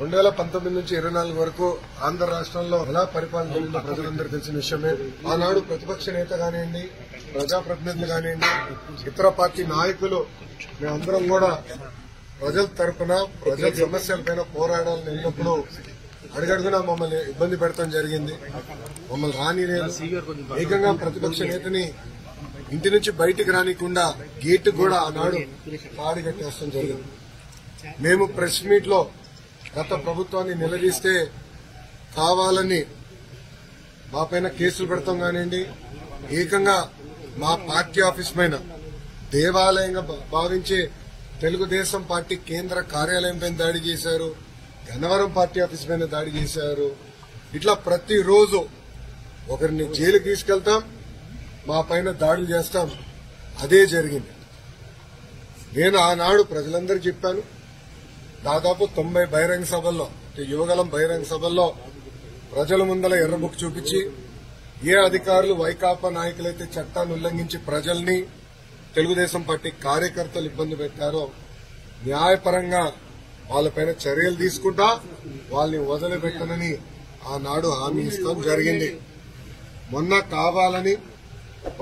2019 నుంచి 24 వరకు ఆంధ్ర రాష్ట్రంలో ఎలా పరిపాలన జరిగిందో ప్రజలందరూ తెలిసిన విషయమే. ఆనాడు ప్రతిపక్ష నేత కానివ్వండి, ప్రజాప్రతినిధులు కానివ్వండి, ఇతర పార్టీ నాయకులు మేమందరం కూడా ప్రజల తరపున ప్రజల సమస్యలపైన పోరాడాలని వెళ్ళినప్పుడు అడుగడుగునా మమ్మల్ని ఇబ్బంది పెడతాం జరిగింది. మమ్మల్ని రానిలేదు. ఏకంగా ప్రతిపక్ష నేతని ఇంటి నుంచి బయటికి రానికుండా గేటు కూడా ఆనాడు తాడి కట్టేస్తాం జరిగింది. మేము ప్రెస్ మీట్ లో గత ప్రభుత్వాన్ని నిలదీస్తే కావాలని మా పైన కేసులు పెడతాం కానివ్వండి, ఏకంగా మా పార్టీ ఆఫీస్ పైన దేవాలయంగా భావించే తెలుగుదేశం పార్టీ కేంద్ర కార్యాలయం పైన దాడి చేశారు, గన్నవరం పార్టీ ఆఫీస్ పైన దాడి చేశారు. ఇట్లా ప్రతిరోజు ఒకరిని జైలుకి తీసుకెళ్తాం, మా పైన దాడులు చేస్తాం. అదే జరిగింది. నేను ఆనాడు ప్రజలందరికీ చెప్పాను. దాదాపు 90 బహిరంగ సభల్లో, యువగలం బహిరంగ సభల్లో ప్రజల ముందల ఎర్రబుక్ చూపించి ఏ అధికారులు వైకాపా నాయకులైతే చట్టాన్ని ఉల్లంఘించి ప్రజల్ని, తెలుగుదేశం పార్టీ కార్యకర్తలు ఇబ్బంది పెట్టారో న్యాయపరంగా వాళ్ళపైన చర్యలు తీసుకుంటా వాళ్ళని వదిలిపెట్టనని ఆనాడు హామీ ఇస్తాం జరిగింది. మొన్న కావాలని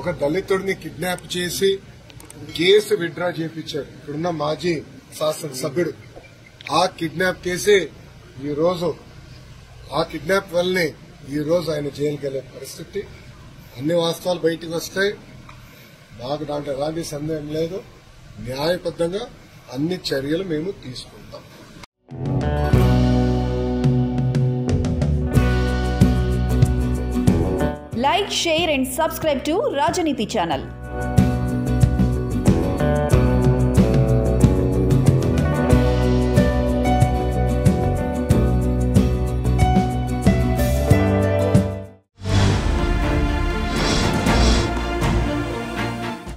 ఒక దళితుడిని కిడ్నాప్ చేసి కేసు విత్డ్రా చేయించారు ఇక్కడున్న మాజీ శాసనసభ్యుడు. ఆ కిడ్నాప్ కేసే ఈ రోజు, ఆ కిడ్నాప్ వల్లనే ఈ రోజు ఆయన జైలుకి వెళ్లే పరిస్థితి. అన్ని వాస్తవాలు బయటకు వస్తాయి. మాకు దాంట్లో ఎలాంటి సందేహం లేదు. న్యాయబద్దంగా అన్ని చర్యలు మేము తీసుకుంటాం. Like, share and subscribe to Rajaniti channel.